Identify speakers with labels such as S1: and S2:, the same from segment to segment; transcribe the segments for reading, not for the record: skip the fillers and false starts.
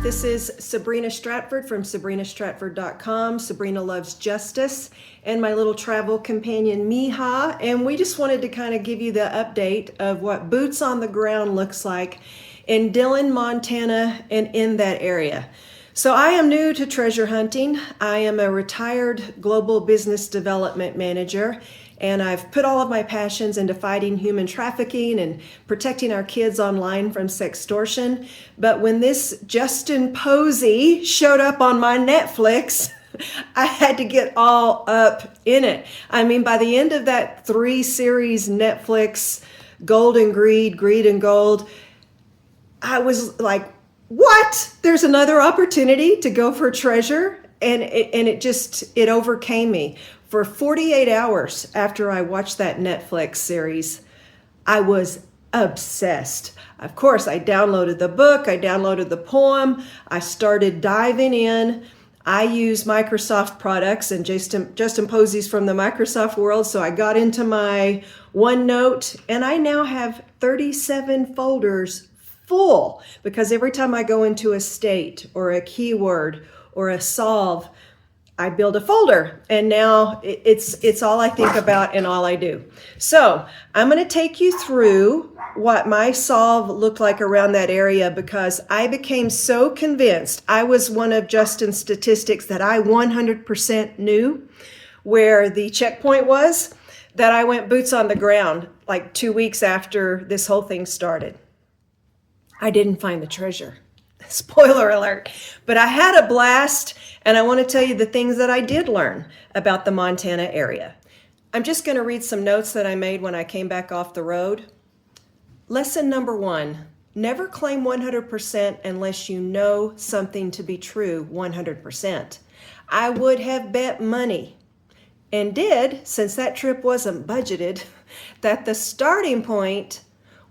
S1: This is Sabrina Stratford from SabrinaStratford.com. Sabrina loves justice, and my little travel companion Miha. And we just wanted to kind of give you the update of what boots on the ground looks like in Dillon, Montana, and in that area. So I am new to treasure hunting. I am a retired global business development manager, and I've put all of my passions into fighting human trafficking and protecting our kids online from sextortion. But when this Justin Posey showed up on my Netflix, I had to get all up in it. I mean, by the end of that 3-series Netflix, Gold and Greed, Greed and Gold, I was like, what? There's another opportunity to go for treasure? And it overcame me. For 48 hours after I watched that Netflix series, I was obsessed. Of course, I downloaded the book, I downloaded the poem, I started diving in. I use Microsoft products, and Justin Posey's from the Microsoft world, so I got into my OneNote, and I now have 37 folders full, because every time I go into a state or a keyword or a solve, I build a folder, and now it's all I think about and all I do. So I'm going to take you through what my solve looked like around that area, because I became so convinced. I was one of Justin's statistics that I 100% knew where the checkpoint was, that I went boots on the ground like 2 weeks after this whole thing started. I didn't find the treasure. Spoiler alert. But I had a blast, and I want to tell you the things that I did learn about the Montana area. I'm just going to read some notes that I made when I came back off the road. Lesson number 1, never claim 100% unless you know something to be true 100%. I would have bet money, and did, since that trip wasn't budgeted, that the starting point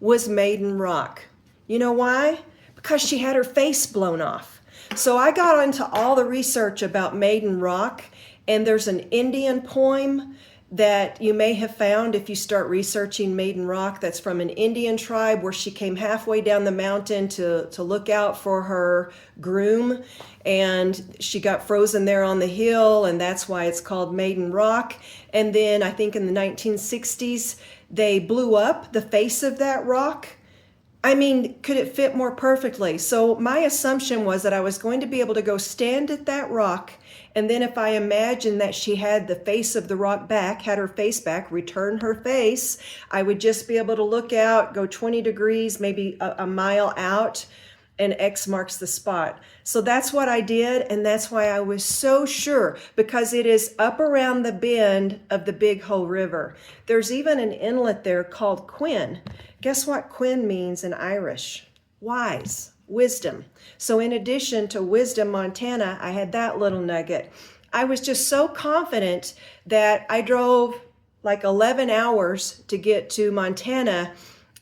S1: was Maiden Rock. You know why? Because she had her face blown off. So I got into all the research about Maiden Rock, and there's an Indian poem that you may have found if you start researching Maiden Rock that's from an Indian tribe where she came halfway down the mountain to look out for her groom, and she got frozen there on the hill, and that's why it's called Maiden Rock. And then I think in the 1960s, they blew up the face of that rock. I mean, could it fit more perfectly? So my assumption was that I was going to be able to go stand at that rock, and then if I imagined that she had the face of the rock back, had her face back, return her face, I would just be able to look out, go 20 degrees, maybe a mile out, and X marks the spot. So that's what I did, and that's why I was so sure, because it is up around the bend of the Big Hole River. There's even an inlet there called Quinn. Guess what Quinn means in Irish? Wise, wisdom. So in addition to Wisdom, Montana, I had that little nugget. I was just so confident that I drove like 11 hours to get to Montana,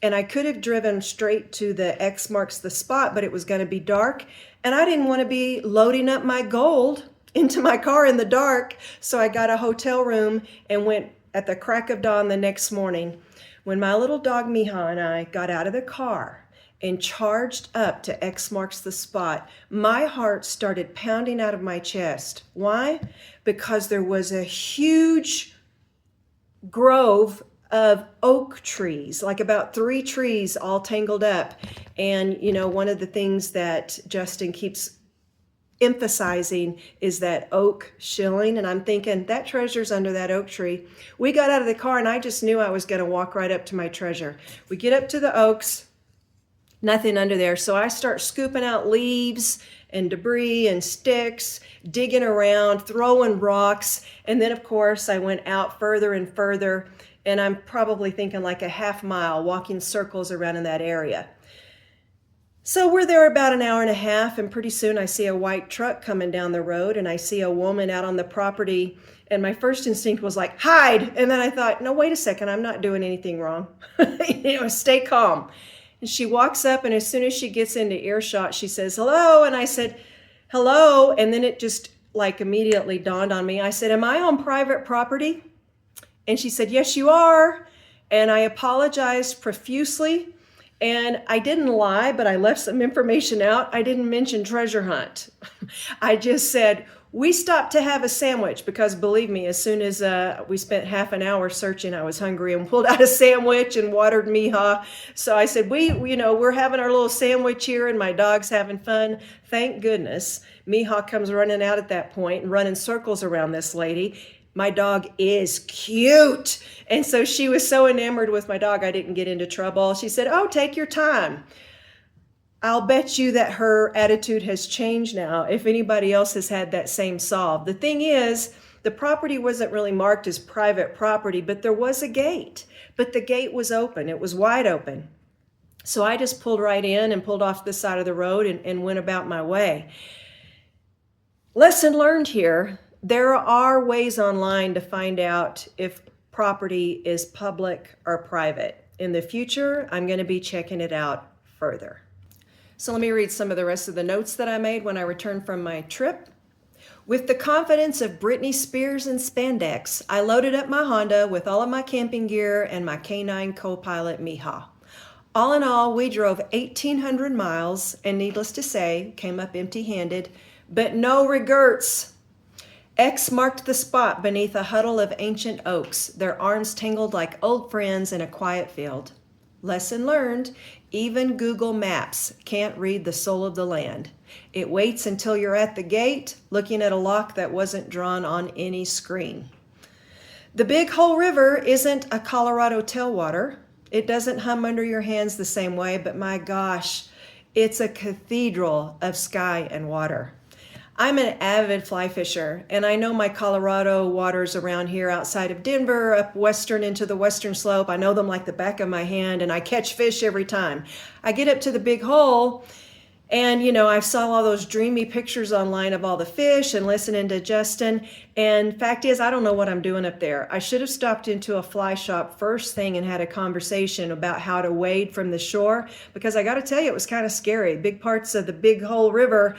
S1: and I could have driven straight to the X marks the spot, but it was going to be dark, and I didn't want to be loading up my gold into my car in the dark, so I got a hotel room and went at the crack of dawn the next morning. When my little dog Miha and I got out of the car and charged up to X marks the spot, my heart started pounding out of my chest. Why? Because there was a huge grove of oak trees, like about 3 trees all tangled up. And, you know, one of the things that Justin keeps emphasizing is that oak shilling, and I'm thinking that treasure's under that oak tree. We got out of the car, and I just knew I was going to walk right up to my treasure. We get up to the oaks, nothing under there, so I start scooping out leaves and debris and sticks, digging around, throwing rocks, and then of course I went out further and further, and I'm probably thinking like a half mile, walking circles around in that area. So we're there about an hour and a half, and pretty soon I see a white truck coming down the road, and I see a woman out on the property, and my first instinct was like, hide! And then I thought, no, wait a second, I'm not doing anything wrong. Stay calm. And she walks up, and as soon as she gets into earshot, she says, hello, and I said, hello, and then it just like immediately dawned on me. I said, am I on private property? And she said, yes, you are. And I apologized profusely. And I didn't lie, but I left some information out. I didn't mention treasure hunt. I just said, we stopped to have a sandwich because believe me, as soon as we spent half an hour searching, I was hungry and pulled out a sandwich and watered Miha. So I said, we're having our little sandwich here and my dog's having fun. Thank goodness. Miha comes running out at that point and running circles around this lady. My dog is cute. And so she was so enamored with my dog, I didn't get into trouble. She said, oh, take your time. I'll bet you that her attitude has changed now if anybody else has had that same solve. The thing is, the property wasn't really marked as private property, but there was a gate. But the gate was open. It was wide open. So I just pulled right in and pulled off the side of the road and went about my way. Lesson learned here. There are ways online to find out if property is public or private. In the future, I'm going to be checking it out further. So let me read some of the rest of the notes that I made when I returned from my trip. With the confidence of Britney Spears and spandex, I loaded up my Honda with all of my camping gear and my canine co-pilot Miha. All in all, we drove 1,800 miles and needless to say, came up empty-handed, but no regrets. X marked the spot beneath a huddle of ancient oaks, their arms tangled like old friends in a quiet field. Lesson learned, even Google Maps can't read the soul of the land. It waits until you're at the gate, looking at a lock that wasn't drawn on any screen. The Big Hole River isn't a Colorado tailwater. It doesn't hum under your hands the same way, but my gosh, it's a cathedral of sky and water. I'm an avid fly fisher, and I know my Colorado waters around here outside of Denver, up western into the western slope. I know them like the back of my hand, and I catch fish every time. I get up to the Big Hole, and I saw all those dreamy pictures online of all the fish and listening to Justin. And fact is, I don't know what I'm doing up there. I should have stopped into a fly shop first thing and had a conversation about how to wade from the shore, because I got to tell you, it was kind of scary. Big parts of the Big Hole River,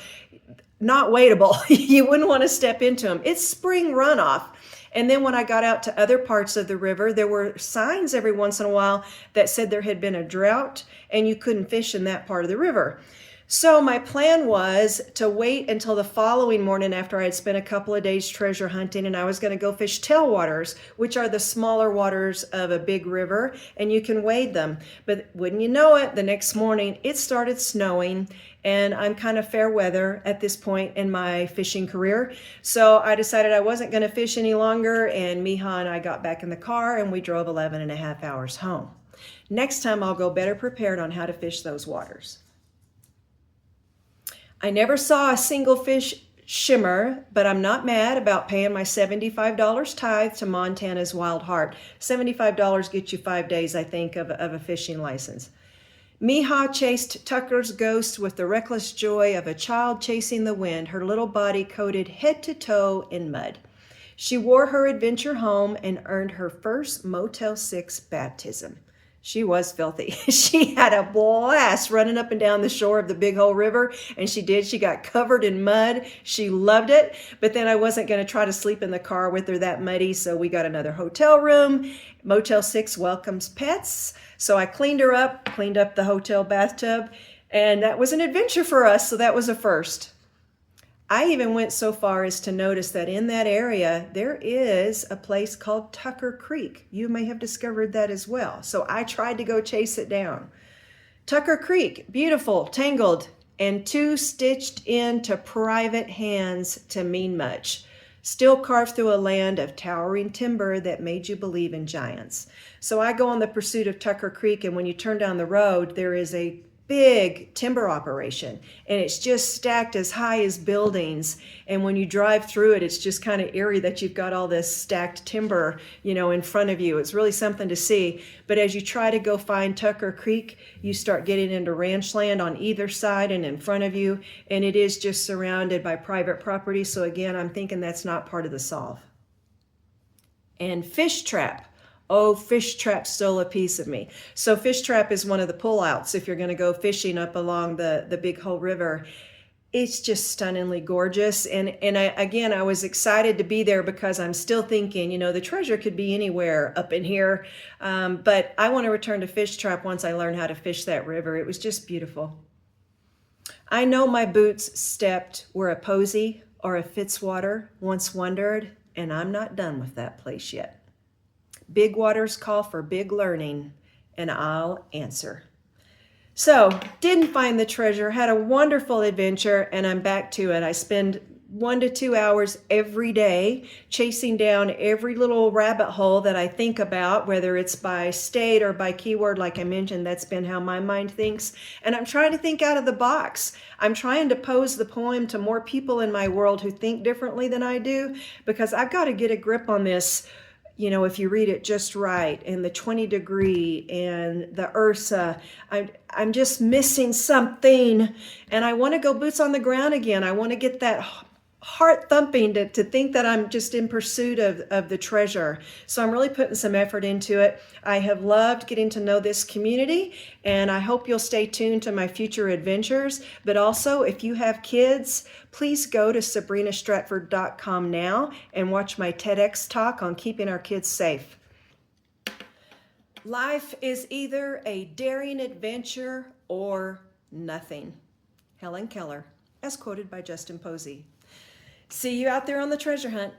S1: not wadeable. You wouldn't want to step into them. It's spring runoff. And then when I got out to other parts of the river, there were signs every once in a while that said there had been a drought and you couldn't fish in that part of the river. So my plan was to wait until the following morning after I had spent a couple of days treasure hunting, and I was going to go fish tailwaters, which are the smaller waters of a big river, and you can wade them. But wouldn't you know it, the next morning it started snowing, and I'm kind of fair weather at this point in my fishing career. So I decided I wasn't going to fish any longer, and Miha and I got back in the car and we drove 11 and a half hours home. Next time I'll go better prepared on how to fish those waters. I never saw a single fish shimmer, but I'm not mad about paying my $75 tithe to Montana's Wild Heart. $75 gets you 5 days, I think, of a fishing license. Miha chased Tucker's ghost with the reckless joy of a child chasing the wind, her little body coated head to toe in mud. She wore her adventure home and earned her first Motel 6 baptism. She was filthy. She had a blast running up and down the shore of the Big Hole River, and she did. She got covered in mud. She loved it, but then I wasn't going to try to sleep in the car with her that muddy, so we got another hotel room. Motel 6 welcomes pets, so I cleaned her up, cleaned up the hotel bathtub, and that was an adventure for us, so that was a first. I even went so far as to notice that in that area, there is a place called Tucker Creek. You may have discovered that as well. So I tried to go chase it down. Tucker Creek, beautiful, tangled, and too stitched into private hands to mean much. Still carved through a land of towering timber that made you believe in giants. So I go on the pursuit of Tucker Creek, and when you turn down the road, there is a big timber operation, and it's just stacked as high as buildings, and when you drive through it, it's just kind of eerie that you've got all this stacked timber in front of you. It's really something to see. But as you try to go find Tucker Creek, you start getting into ranch land on either side and in front of you, and it is just surrounded by private property. So again, I'm thinking that's not part of the solve. And Fish Trap. Oh, Fish Trap stole a piece of me. So Fish Trap is one of the pullouts if you're going to go fishing up along the Big Hole River. it's just stunningly gorgeous. And I was excited to be there because I'm still thinking, the treasure could be anywhere up in here. But I want to return to Fish Trap once I learn how to fish that river. It was just beautiful. I know my boots stepped where a Posey or a Fitzwater once wandered, and I'm not done with that place yet. Big waters call for big learning, and I'll answer. So, didn't find the treasure, had a wonderful adventure, and I'm back to it. I spend 1 to 2 hours every day chasing down every little rabbit hole that I think about, whether it's by state or by keyword, like I mentioned. That's been how my mind thinks. And I'm trying to think out of the box. I'm trying to pose the poem to more people in my world who think differently than I do, because I've got to get a grip on this. If you read it just right, and the 20 degree and the Ursa, I'm just missing something, and I want to go boots on the ground again. I want to get that heart thumping to think that I'm just in pursuit of the treasure. So I'm really putting some effort into it. I have loved getting to know this community, and I hope you'll stay tuned to my future adventures. But also, if you have kids, please go to SabrinaStratford.com now and watch my TEDx talk on keeping our kids safe. Life is either a daring adventure or nothing. Helen Keller, as quoted by Justin Posey. See you out there on the treasure hunt.